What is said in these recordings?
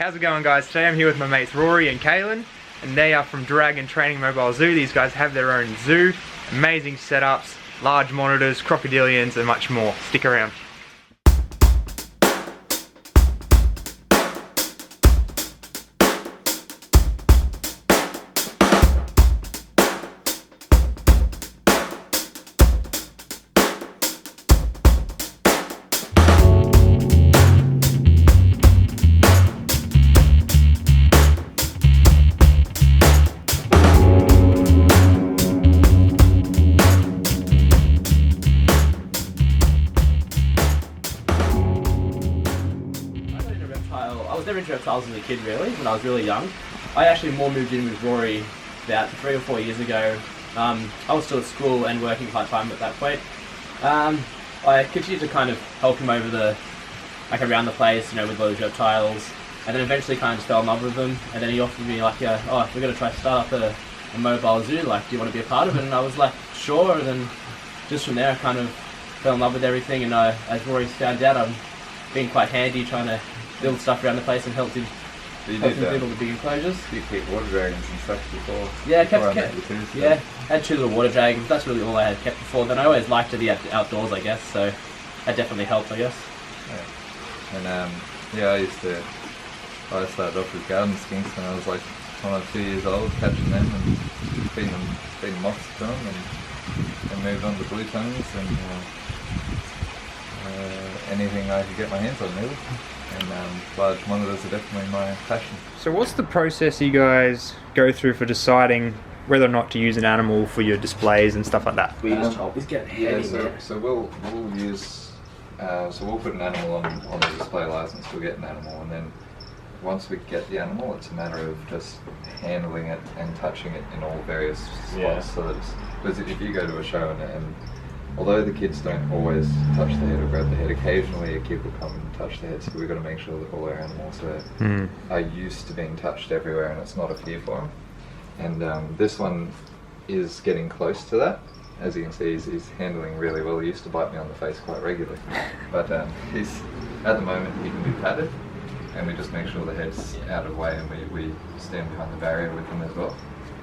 How's it going, guys? Today I'm here with my mates Rory and Kaylan, and they are from Dragon Training Mobile Zoo. These guys have their own zoo, amazing setups, large monitors, crocodilians and much more. Stick around. I was never into reptiles as a kid, really, when I was really young. I actually more moved in with Rory about 3 or 4 years ago. I was still at school and working part-time at that point. I continued to kind of help him over around the place, you know, with those reptiles, and then eventually kind of just fell in love with them. And then he offered me like, oh, we're going to try to start up a mobile zoo, like, do you want to be a part of it? And I was like, sure. And then just from there I kind of fell in love with everything, and as Rory's found out, I'm being quite handy trying to build stuff around the place and help him build all the big enclosures. You keep water dragons and stuff before? Yeah, had 2 little water dragons. That's really all I had kept before. Then I always liked the outdoors, I guess, so that definitely helped, I guess. Yeah. And I started off with garden skinks when I was like 1 or 2 years old, catching them and feeding moths to them, and moved on to blue tongues and anything I could get my hands on, really. And large monitors are definitely my passion. So what's the process you guys go through for deciding whether or not to use an animal for your displays and stuff like that? We just told he's getting heavy, man. So we'll use we'll put an animal on the display license. We'll get an animal, and then once we get the animal, it's a matter of just handling it and touching it in all various spots. Yeah. So because if you go to a show and although the kids don't always touch the head or grab the head, occasionally a kid will come and touch the head, so we've got to make sure that all our animals are used to being touched everywhere and it's not a fear for them. And this one is getting close to that. As you can see, he's handling really well. He used to bite me on the face quite regularly. But at the moment he can be patted, and we just make sure the head's out of the way, and we stand behind the barrier with him as well.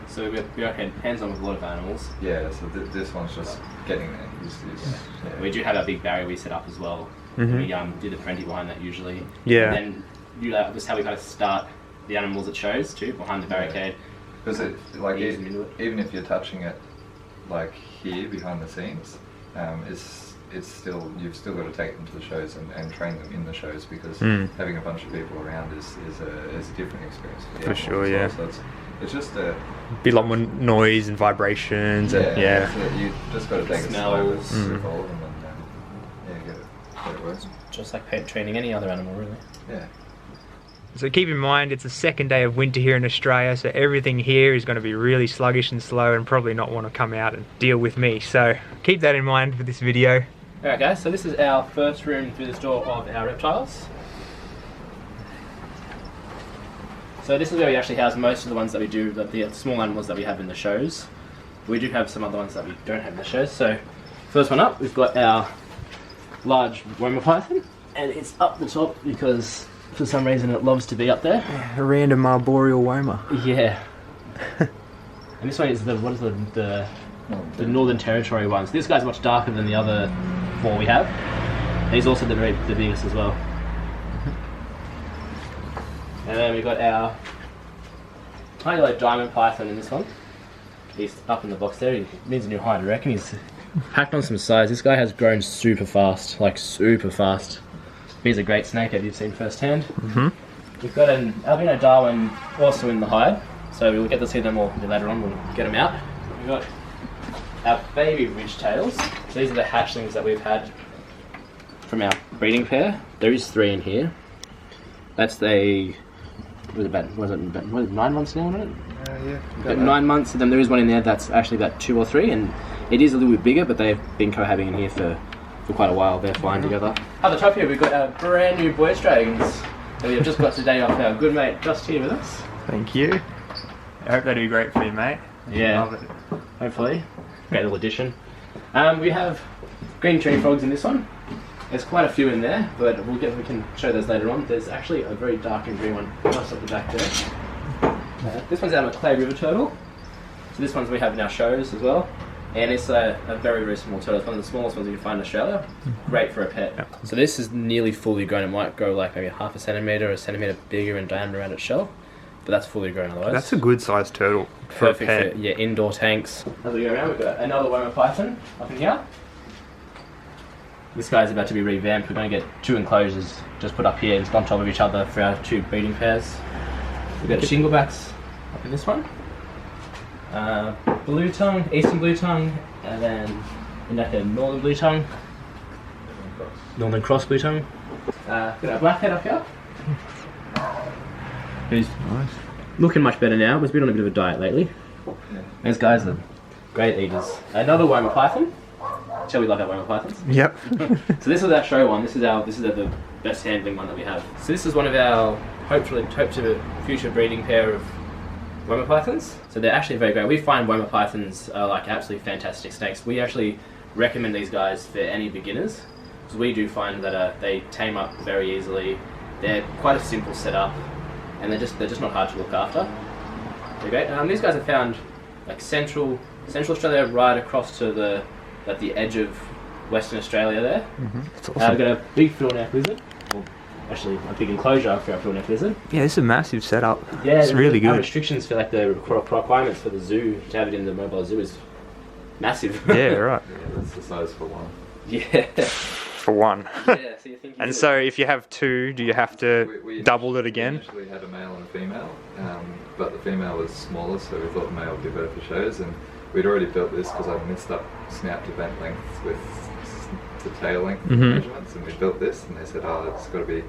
So we are hands-on with a lot of animals. Yeah, so this one's just getting there. Yeah. We do have a big barrier we set up as well. We do the friendly behind that usually. Yeah. And then that's how we kind of start the animals at shows too, behind the barricade. Because even if you're touching it like here behind the scenes, it's still, you've still got to take them to the shows and train them in the shows, because having a bunch of people around is a different experience for sure. Yeah. So it's just be a lot more noise and vibrations. Yeah. You just got to take smells. it slow with all of them, and get it works. Just like training any other animal, really. Yeah. So keep in mind, it's the second day of winter here in Australia, so everything here is going to be really sluggish and slow and probably not want to come out and deal with me. So keep that in mind for this video. Alright guys, so this is our first room through this door of our reptiles. So this is where we actually house most of the ones that we do, the small animals that we have in the shows. We do have some other ones that we don't have in the shows. So first one up, we've got our large Woma python, and it's up the top because for some reason it loves to be up there. A random arboreal Woma. Yeah. And this one is the Northern Territory one. So this guy's much darker than the other 4 we have. And he's also the biggest as well. And then we've got our highlight diamond python in this one. He's up in the box there. He needs a new height, I reckon. He's packed on some size. This guy has grown super fast, like super fast. He's a great snake, as you've seen firsthand. We've got an albino Darwin also in the hide, so we'll get to see them all later on. We'll get them out. We've got our baby ridgetails. So these are the hatchlings that we've had from our breeding pair. There is 3 in here. That's was it 9 months now on it? Yeah. About 9 months, and then there is one in there that's actually about 2 or 3, and it is a little bit bigger, but they've been cohabiting in here for quite a while. They're flying together. At the top here we've got our brand new boys dragons that we have just got today off our good mate Just here with us. Thank you. I hope they do great for you, mate. Yeah, love it. Hopefully. Great little addition. We have green tree frogs in this one. There's quite a few in there, but we can show those later on. There's actually a very dark and green one just up the back there. This one's our clay river turtle. So this one's we have in our shows as well. And it's a very, very small turtle. It's one of the smallest ones you can find in Australia. Great for a pet. Yep. So this is nearly fully grown. It might grow like maybe half a centimetre bigger in diameter around its shell. But that's fully grown otherwise. That's a good sized turtle for a pet. For, yeah, indoor tanks. As we go around, we've got another Woma python up in here. This guy's about to be revamped. We're going to get 2 enclosures just put up here and on top of each other for our 2 breeding pairs. We've got shinglebacks up in this one. Blue tongue, eastern blue tongue, and then in that here, northern blue tongue. Northern cross blue tongue. Got our blackhead up here. Who's nice. Looking much better now, but he's been on a bit of a diet lately. These guys are great eaters. Another Woma python. Shall we love our Woma pythons? Yep. So this is our show one. This is the best handling one that we have. So this is one of our hope to future breeding pair of Woma pythons. So they're actually very great. We find Woma pythons are like absolutely fantastic snakes. We actually recommend these guys for any beginners because we do find that they tame up very easily. They're quite a simple setup, and they're just not hard to look after. They're great. These guys are found like central Australia, right across to the edge of Western Australia there. That's awesome. We've got a big field-neck lizard. Well, actually, a big enclosure for our field-neck lizard. Yeah, this is a massive setup. Yeah, it's really good. Our restrictions for like the requirements for the zoo to have it in the mobile zoo is massive. Yeah, right. Yeah, that's the size for one. Yeah. For one. Yeah, so you think And so if you have 2, do you have to We double it again? We initially had a male and a female, but the female was smaller, so we thought the male would be better for shows. And we'd already built this because I messed up snout to vent length with to tail length measurements, and we built this, and they said, oh, it's got to be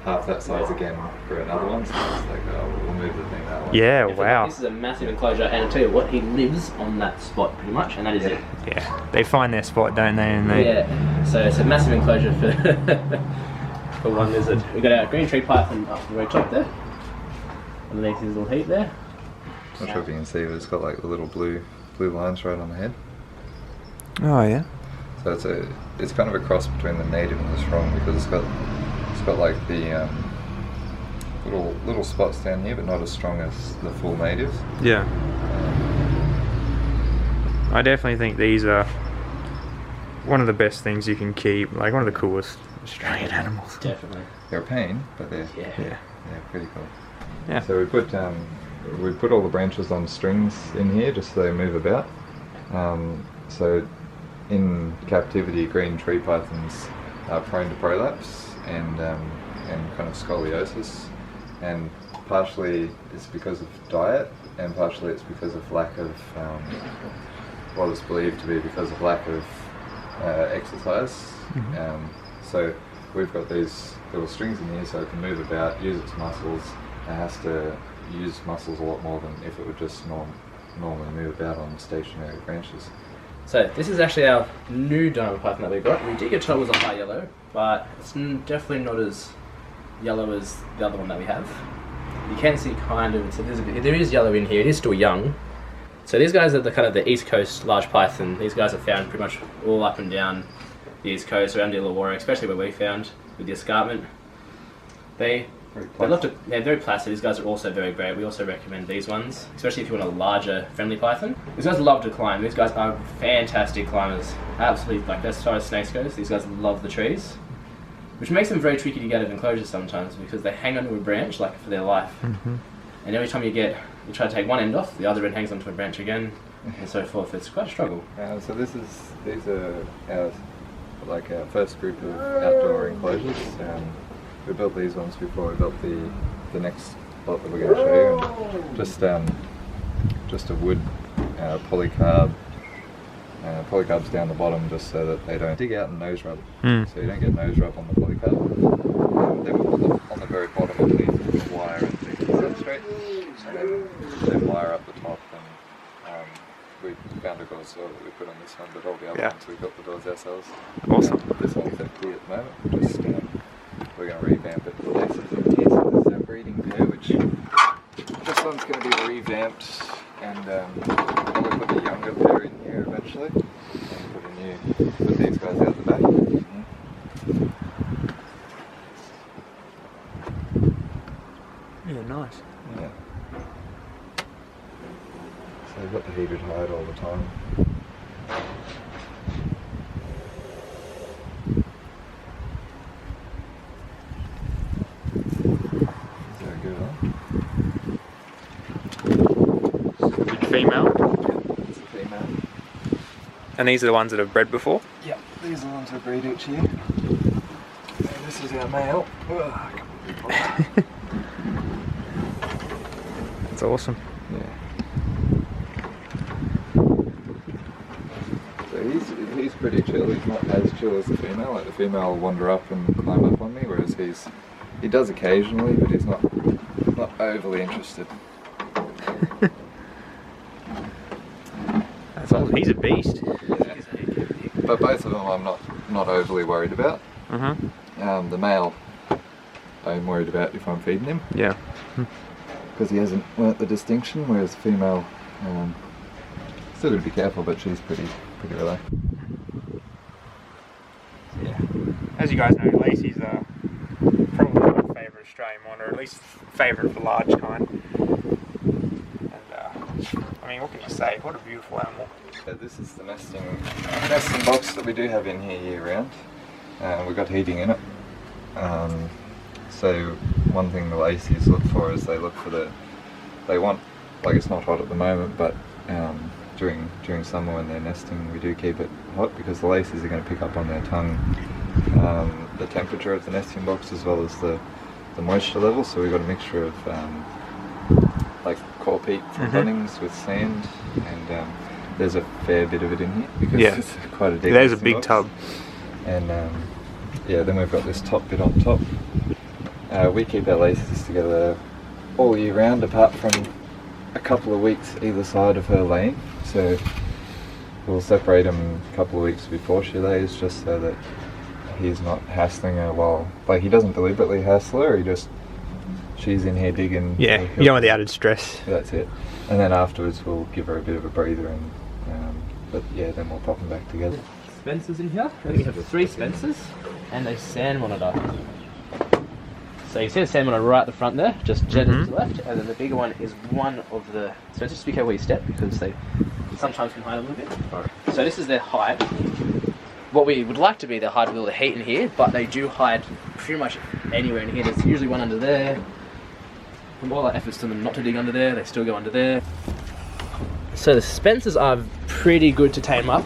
half that size again for another one. So I was like, oh, we'll move the thing that way. Yeah, wow. This is a massive enclosure, and I'll tell you what, he lives on that spot pretty much, and that is it. Yeah, they find their spot, don't they? And Yeah, so it's a massive enclosure for for one lizard. We've got our green tree python up the very top there, underneath his little heat there. Not sure if you can see, but it's got like the little blue lines right on the head. Oh yeah. So it's kind of a cross between the native and the strong because it's got like the little spots down here, but not as strong as the full natives. Yeah. I definitely think these are one of the best things you can keep. Like one of the coolest Australian animals. Definitely. They're a pain, but they're pretty cool. Yeah. So we put all the branches on strings in here just so they move about. So in captivity, green tree pythons are prone to prolapse and kind of scoliosis, and partially it's because of diet, and partially it's because of lack of what is believed to be because of lack of exercise. So we've got these little strings in here so it can move about, use its muscles. It has to use muscles a lot more than if it would just normally move about on stationary branches. So this is actually our new diamond python that we got. We did get told it was a high yellow, but it's definitely not as yellow as the other one that we have. You can see kind of, so there is yellow in here. It is still young. So these guys are the kind of the East Coast large python. These guys are found pretty much all up and down the East Coast, around the Illawarra, especially where we found with the escarpment. They're very placid. These guys are also very great. We also recommend these ones, especially if you want a larger friendly python. These guys love to climb. These guys are fantastic climbers. Absolutely, like as far as snakes goes, these guys love the trees, which makes them very tricky to get out of enclosures sometimes because they hang onto a branch like for their life. And every time you try to take one end off, the other end hangs onto a branch again, and so forth. It's quite a struggle. So these are our first group of outdoor enclosures. We built these ones before we built the next lot that we're going to show you, and just a wood polycarb. Polycarbs down the bottom just so that they don't dig out and nose rub. So you don't get nose rub on the polycarb. Then we put on the very bottom underneath the wire and the substrate, and then wire up the top. And we found a gauze soil that we put on this one, but all the other ones we built the doors ourselves. Awesome. This one's empty at the moment. We're going to revamp it. This is our breeding pair, which this one's going to be revamped, and probably put the younger pair in here eventually, and put these guys out the back. Yeah, nice. Yeah. So they've got the heated hide all the time. Is that good, huh? Good female. Yeah, it's a female. And these are the ones that have bred before? Yeah, these are the ones we breed each year. And this is our male. That's awesome. Yeah. So he's pretty chill. He's not as chill as the female. Like the female will wander up and climb up on me, whereas he does occasionally, but he's not overly interested. That's awesome. He's a beast. Yeah. But both of them I'm not overly worried about. The male I'm worried about if I'm feeding him. Yeah. Because he hasn't learnt the distinction, whereas the female, still got to be careful, but she's pretty relaxed. Yeah. As you guys know, Lacey's probably my favourite Australian one, or at least favourite for large kind. And I mean, what can you say? What a beautiful animal. So this is the nesting box that we do have in here year round. We've got heating in it. So one thing the Lacy's look for is they want, like it's not hot at the moment, but during summer when they're nesting we do keep it hot because the Lacy's are going to pick up on their tongue the temperature of the nesting box as well as the moisture level. So we've got a mixture of like coral peat from Bunnings with sand, and there's a fair bit of it in here because it's quite a deep. There's a nesting big box. tub. And then we've got this top bit on top. We keep our Lacy's together all year round apart from a couple of weeks either side of her laying. So we'll separate them a couple of weeks before she lays just so that he's not hassling her while, like he doesn't deliberately hassle her, she's in here digging. Yeah, you don't want the added stress. That's it. And then afterwards we'll give her a bit of a breather and but yeah, then we'll pop them back together. Spencers in here. We have 3 Spencers and a sand monitor. So you see the sand monitor right at the front there, just jetted to the left, and then the bigger one is one of the Spencers. Just be careful where you step because they sometimes can hide a little bit. So this is their hide. What we would like to be their hide with all the heat in here, but they do hide pretty much anywhere in here. There's usually one under there. From all our efforts to them not to dig under there, they still go under there. So the Spencers are pretty good to tame up.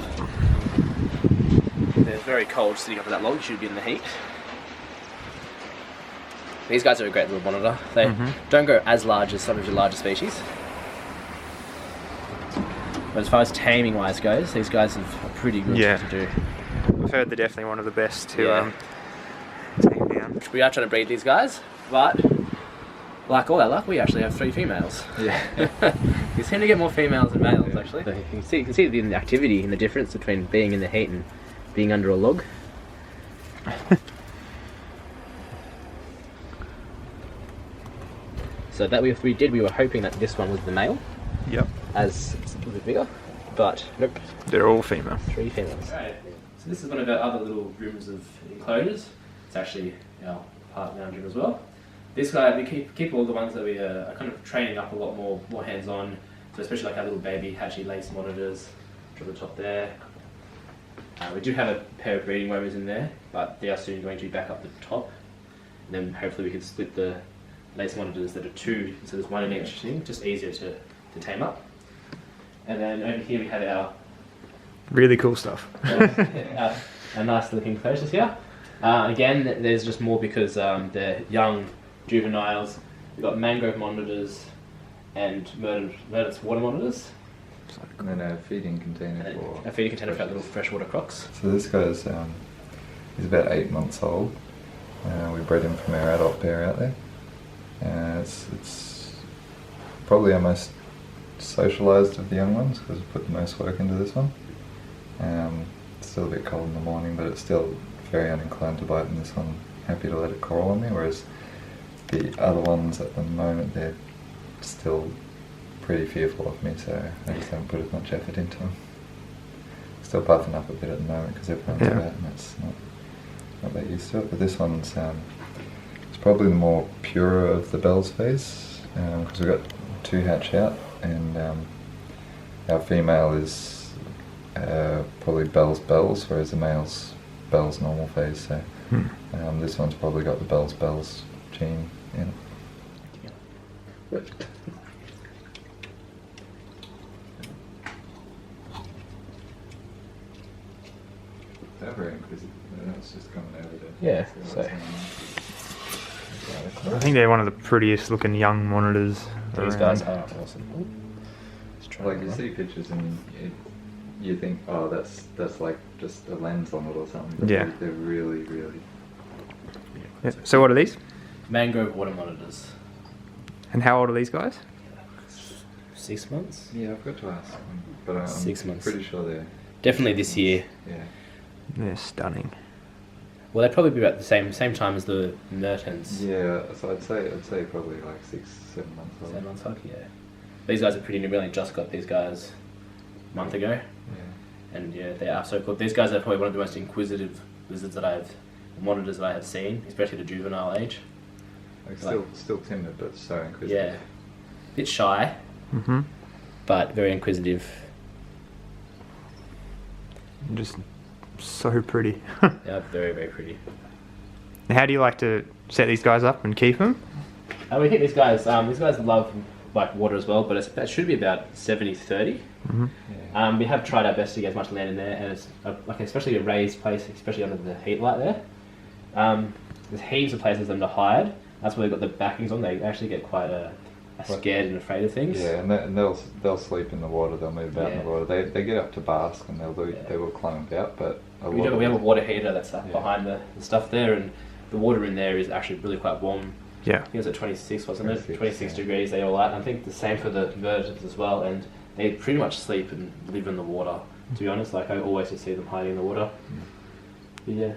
They're very cold sitting up at that log, you should be in the heat. These guys are a great little monitor. They don't go as large as some of your larger species. But as far as taming wise goes, these guys are pretty good to do. I've heard they're definitely one of the best to tame down. We are trying to breed these guys, but like all our luck, we actually have 3 females. Yeah. You seem to get more females than males, actually. So you can see in the activity and the difference between being in the heat and being under a log. So that we were hoping that this one was the male. Yep. As it's a little bit bigger, but nope. They're all female. 3 females. Right. So this is one of our other little rooms of enclosures. It's actually our part lounge room as well. This guy, we keep all the ones that we are kind of training up a lot more hands-on. So especially like our little baby hatchie lace monitors, to the top there. We do have a pair of breeding wormers in there, but they are soon going to be back up the top. And then hopefully we can split the lace monitors that are 2, so there's 1 in each thing, just easier to tame up. And then over here we have our really cool stuff. our nice looking enclosures here. Again, there's just more because they're young juveniles. We've got mangrove monitors and murdered water monitors. And then a feeding container a feeding container for our little freshwater crocs. So this guy's he's about 8 months old. We bred him from our adult pair out there. It's probably our most socialised of the young ones because we put the most work into this one. It's still a bit cold in the morning, but it's still very uninclined to bite in this one. Happy to let it coral on me, whereas the other ones at the moment, they're still pretty fearful of me, so I just haven't put as much effort into them. Still buffing up a bit at the moment because everyone's about and it's not that used to it, but this one's it's probably the more pure of the Bell's face, because we've got 2 hatch out, and our female is probably Bell's, whereas the male's Bell's normal face. So this one's probably got the Bell's gene in it. They're very inquisitive. That's just coming over there. Yeah, so. I think they're one of the prettiest looking young monitors. These around. guys are awesome. Like you see pictures and you think, oh, that's like just a lens on it or something. But Yeah. they're really, really. Yeah. So what are these? Mangrove water monitors. And how old are these guys? 6 months? Yeah, I've got to ask them, but I'm 6 months. pretty sure they're. Definitely this year. Yeah. They're stunning. Well, they'd probably be about the same time as the Mertens. Yeah, so I'd say probably like 6, 7 months old. 7 months old, yeah. These guys are pretty new. We only just got these guys a month ago. Yeah. And yeah, they are so cool. These guys are probably one of the most inquisitive lizards that monitors that I have seen, especially the juvenile age. Like still timid, but so inquisitive. Yeah. Bit shy, Mm-hmm. but very inquisitive. Just so pretty. Yeah, very, very pretty. How do you like to set these guys up and keep them? We think these guys love like water as well, but that should be about 70-30. Mm-hmm. Yeah. We have tried our best to get as much land in there, and it's like especially a raised place, especially under the heat light there. There's heaps of places for them to hide. That's where they've got the backings on. They actually get quite scared and afraid of things. Yeah, and they'll sleep in the water. They'll move about in the water. They get up to bask and they will climb about, but We have a water heater that's behind the stuff there, and the water in there is actually really quite warm. Yeah. I think it was at 26, wasn't it? 26 yeah. degrees they all are. And I think the same for the Mertens as well, and they pretty much sleep and live in the water, to be honest. Like I always just see them hiding in the water. But yeah.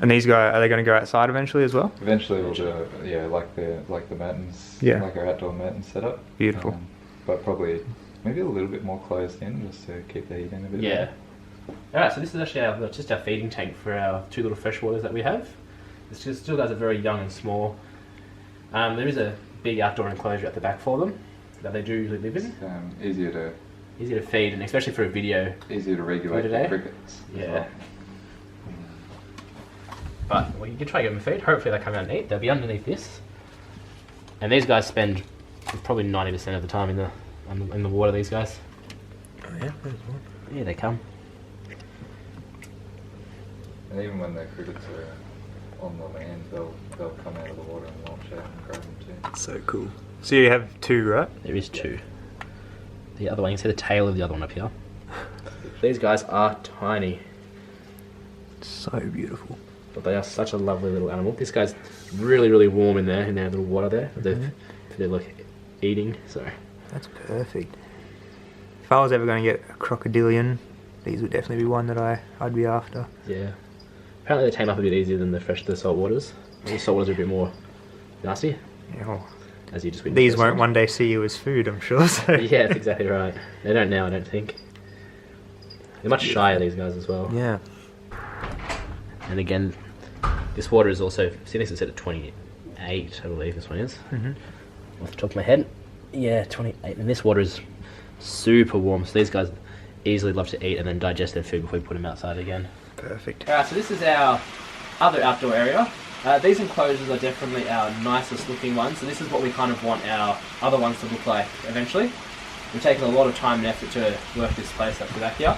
And these guys, are they going to go outside eventually as well? Eventually we'll do like the Mertens, like our outdoor Mertens setup. Beautiful. But probably maybe a little bit more closed in just to keep the heat in a bit. Yeah. Alright, so this is actually just our feeding tank for our 2 little freshwaters that we have. It's just still guys are very young and small. There is a big outdoor enclosure at the back for them that they do usually live in. It's, easier to feed, and especially for a video. Easier to regulate the crickets. Yeah. As well. But you can try to give them a feed. Hopefully they come out and eat. They'll be underneath this. And these guys spend probably 90% of the time in the water. These guys. Oh yeah. Yeah, they come. And even when the crickets are on the land, they'll come out of the water and launch out and grab them too. So cool. So you have 2, right? There is 2. The other one, you can see the tail of the other one up here. These guys are tiny. So beautiful. But they are such a lovely little animal. This guy's really, really warm in there, in their little water there. They're like eating, so. That's perfect. If I was ever going to get a crocodilian, these would definitely be one that I'd be after. Yeah. Apparently they tame up a bit easier than the salt waters. The salt waters are a bit more nasty. Yeah, well, As you just witnessed. these won't one day see you as food, I'm sure. So. Yeah, that's exactly right. They don't now, I don't think. They're much shyer, these guys, as well. Yeah. And again, this water is also, see, this is set at 28, I believe this one is. Off the top of my head. Yeah, 28. And this water is super warm, so these guys easily love to eat and then digest their food before we put them outside again. Perfect. Alright, so this is our other outdoor area. These enclosures are definitely our nicest looking ones, so this is what we kind of want our other ones to look like eventually. We've taken a lot of time and effort to work this place up to back here.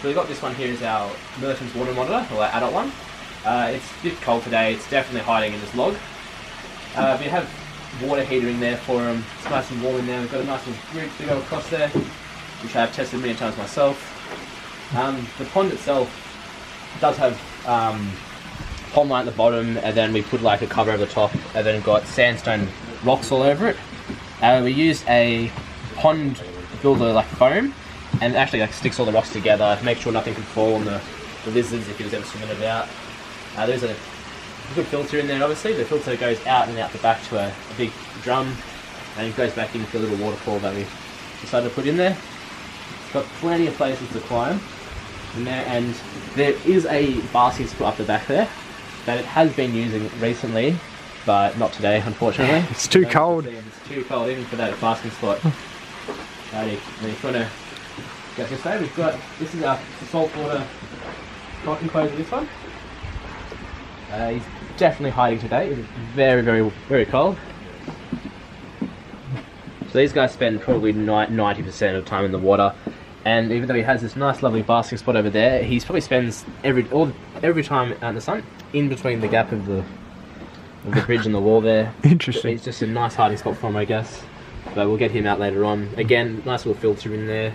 So we've got this one here is our Mertens water monitor, or our adult one. It's a bit cold today, it's definitely hiding in this log. We have water heater in there for them, it's nice and warm in there. We've got a nice little bridge to go across there, which I've tested many times myself. The pond itself does have pond light at the bottom, and then we put like a cover over the top, and then got sandstone rocks all over it. We used a pond builder like foam, and it actually like sticks all the rocks together to make sure nothing can fall on the lizards if he was ever swimming it out. There's a good filter in there, obviously. The filter goes out and out the back to a big drum, and it goes back into the little waterfall that we decided to put in there. It's got plenty of places to climb in there, and there is a basket put up the back there that it has been using recently but not today, unfortunately. It's too cold. It's too cold, even for that basking spot. Then if you want to go this way, this is our saltwater croc enclosure, this one. He's definitely hiding today. It's very, very, very cold. So these guys spend probably 90% of the time in the water, and even though he has this nice, lovely basking spot over there, he probably spends every time out in the sun, in between the gap of the bridge and the wall there. Interesting. It's just a nice hiding spot for him, I guess. But we'll get him out later on. Again, nice little filter in there,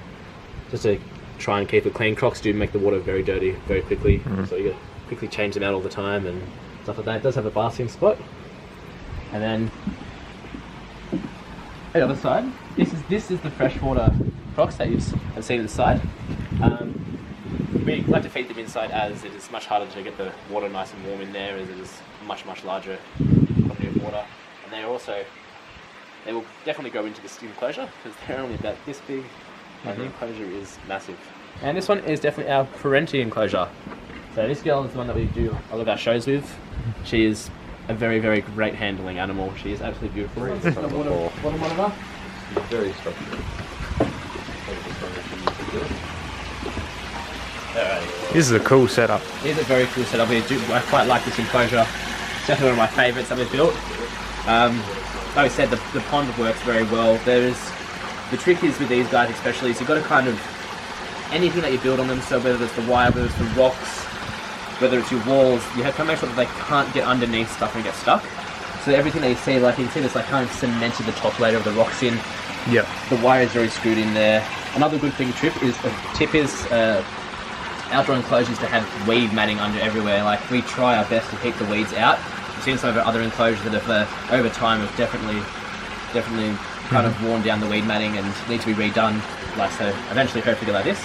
just to try and keep it clean. Crocs do make the water very dirty very quickly, so you got to quickly change them out all the time and stuff like that. It does have a basking spot, and then. The other side, this is the freshwater crocs that you've seen inside. We like to feed them inside, as it is much harder to get the water nice and warm in there, as it is much larger quantity of water. And they will definitely go into this enclosure because they're only about this big, and the enclosure is massive. And this one is definitely our parenti enclosure. So this girl is the one that we do all of our shows with. She is a very, very great handling animal. She is absolutely beautiful. Water monitor. Very structured. This is a cool setup. It is a very cool setup. I quite like this enclosure. It's definitely one of my favourites that we've built. Like I said, the pond works very well. The trick is with these guys especially, is you've got to kind of, anything that you build on them, so whether it's the wire, whether it's the rocks, whether it's your walls, you have to make sure that they can't get underneath stuff and get stuck. So everything that you see, like you can see this like kind of cemented the top layer of the rocks in. Yep. The wire is very screwed in there. Another good tip is outdoor enclosures to have weed matting under everywhere. Like we try our best to keep the weeds out. I've seen some of our other enclosures that have over time have definitely kind of worn down the weed matting and need to be redone. Like so, eventually, hopefully, like this.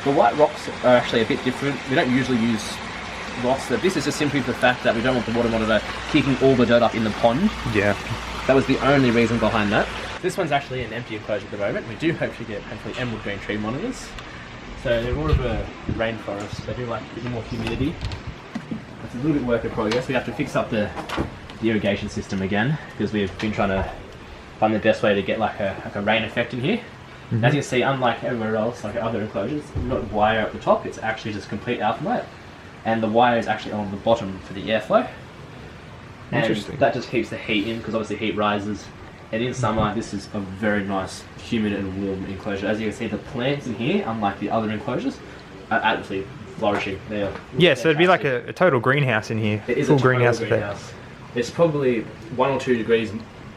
The white rocks are actually a bit different. We don't usually use rocks. This is just simply the fact that we don't want the water monitor kicking all the dirt up in the pond. Yeah. That was the only reason behind that. This one's actually an empty enclosure at the moment. We do hope to get hopefully emerald green tree monitors. So they're more of a rainforest. They do like a bit more humidity. It's a little bit work in progress. We have to fix up the irrigation system again because we've been trying to find the best way to get like a rain effect in here. As you can see, unlike everywhere else, like other enclosures, not wire at the top, it's actually just complete outlet. And the wire is actually on the bottom for the airflow. Interesting. And that just keeps the heat in, because obviously heat rises. And in summer, this is a very nice, humid and warm enclosure. As you can see, the plants in here, unlike the other enclosures, are absolutely flourishing. Yeah, so it'd be like a total greenhouse in here. It is full a total greenhouse greenhouse. effect. It's probably 1 or 2 degrees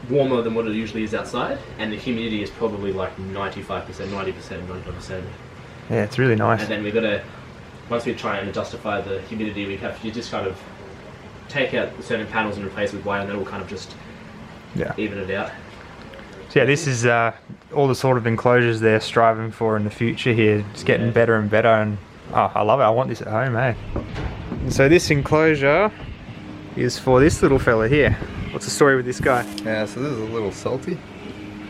warmer than what it usually is outside, and the humidity is probably like 95%, 90%, 95%. Yeah, it's really nice. And then we've got to, once we try and justify the humidity, we have to just kind of take out certain panels and replace with wire, and then we'll kind of just even it out. So yeah, this is all the sort of enclosures they're striving for in the future here. It's getting better and better, and oh, I love it. I want this at home, eh? And so this enclosure is for this little fella here. What's the story with this guy? Yeah, so this is a little salty.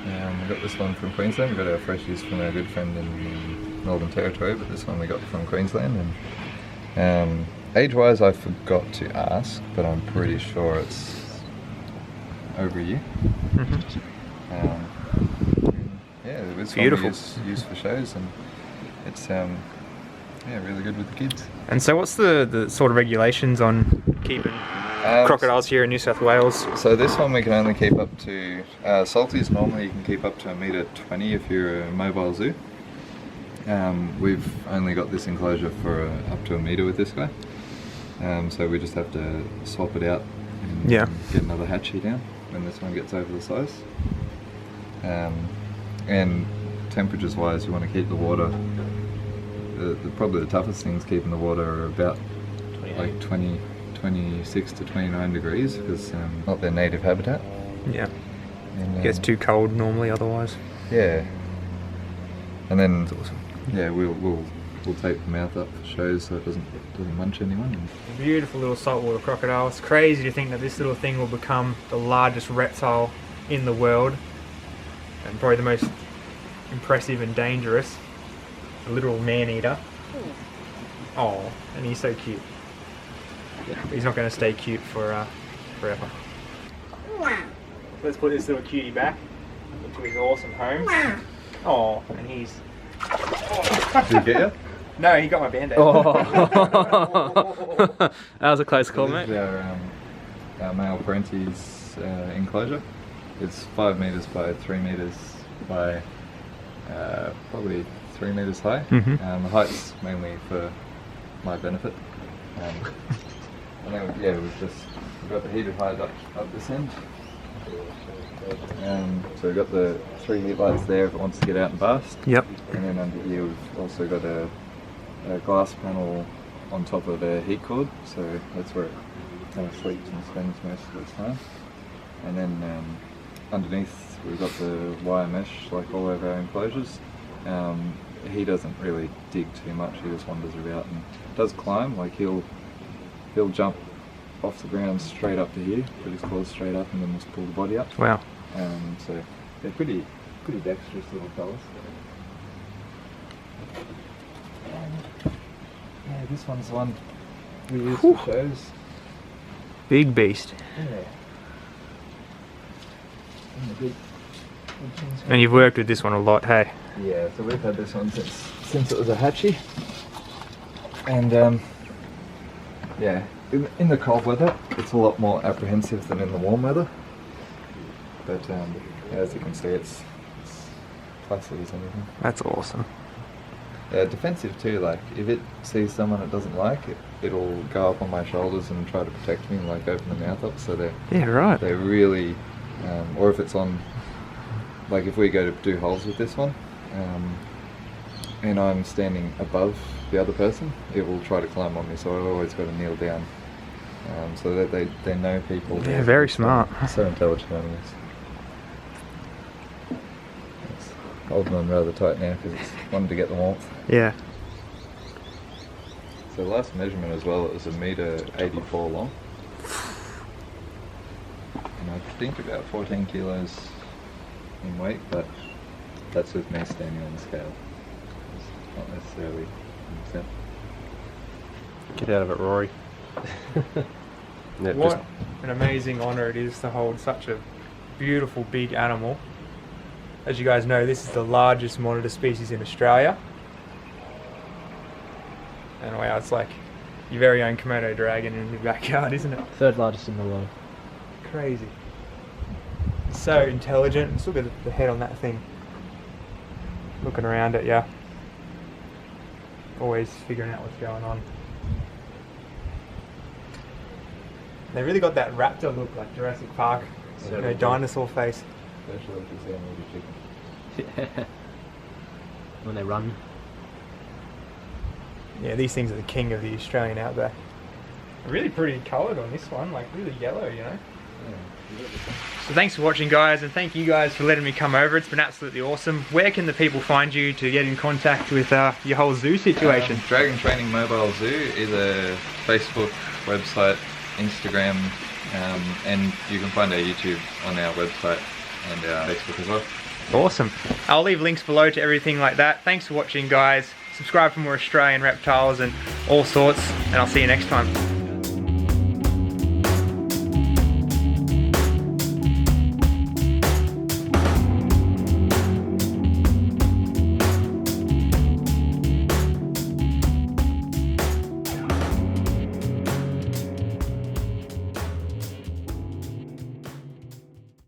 We got this one from Queensland. We got our freshies from our good friend in the Northern Territory, but this one we got from Queensland. And age-wise, I forgot to ask, but I'm pretty sure it's over a year. Yeah, it's beautiful. Used for shows, and it's really good with the kids. And so, what's the sort of regulations on keeping crocodiles here in New South Wales? So this one we can only keep up to salties. Normally you can keep up to 1.20 m if you're a mobile zoo. We've only got this enclosure for up to 1 metre with this guy. So we just have to swap it out and get another hatchie down when this one gets over the size. And temperatures wise, you want to keep the water, probably the toughest things keeping the water are about 26 to 29 degrees, because not their native habitat. Yeah. And, it gets too cold normally otherwise. Yeah. And then we'll tape the mouth up for shows so it doesn't munch anyone. Beautiful little saltwater crocodile. It's crazy to think that this little thing will become the largest reptile in the world, and probably the most impressive and dangerous. A literal man-eater. Oh, and he's so cute. But he's not going to stay cute for forever. Let's put this little cutie back into his awesome home. Oh, and he's... Did he get you? No, he got my band-aid. Oh. That was a close call, This mate. is our male Parenti's enclosure. It's 5 meters by 3 meters by probably 3 meters high. Mhm. The height's mainly for my benefit. And then, yeah, we've got the heated hide up this end. So we've got the 3 heat lights there if it wants to get out and bask. Yep. And then under here we've also got a glass panel on top of a heat cord, so that's where it kind of sleeps and spends most of its time. And then underneath we've got the wire mesh like all of our enclosures. He doesn't really dig too much, he just wanders about and does climb, like he'll jump off the ground straight up to here, put his claws straight up and then just pull the body up. Wow. So they're pretty dexterous little fellas. Yeah, this one's the one we use for shows. Big beast. Yeah. And the big things. And you've worked with this one a lot, hey? Yeah, so we've had this one since it was a hatchie. And yeah, in the cold weather, it's a lot more apprehensive than in the warm weather. But as you can see, it's classy as anything. That's awesome. Defensive too, like if it sees someone it doesn't like, it'll go up on my shoulders and try to protect me and like open the mouth up, so they're really, or if it's on, like if we go to do holes with this one, and I'm standing above the other person, it will try to climb on me, so I've always got to kneel down, so that they know people. They're very smart. So intelligent animals. It's holding on rather tight now because it's wanted to get the warmth. Yeah. So the last measurement as well, it was 1.84 m long. And I think about 14 kilos in weight, but that's with me standing on the scale. It's not necessarily 100%. Get out of it, Rory. What an amazing honour it is to hold such a beautiful big animal. As you guys know, this is the largest monitor species in Australia. And wow, it's like your very own Komodo dragon in your backyard, isn't it? Third largest in the world. Crazy. So intelligent. Just look at the head on that thing. Looking around at you. Always figuring out what's going on. They really got that raptor look, like Jurassic Park. You know, dinosaur face. Especially if you see them with your chicken. When they run. Yeah, these things are the king of the Australian outback. Really pretty coloured on this one, like really yellow, you know. So thanks for watching, guys, and thank you guys for letting me come over. It's been absolutely awesome. Where can the people find you to get in contact with your whole zoo situation? Dragon Training Mobile Zoo is a Facebook, website, Instagram, and you can find our YouTube on our website and our Facebook as well. Awesome. I'll leave links below to everything like that. Thanks for watching, guys. Subscribe for more Australian reptiles and all sorts, and I'll see you next time.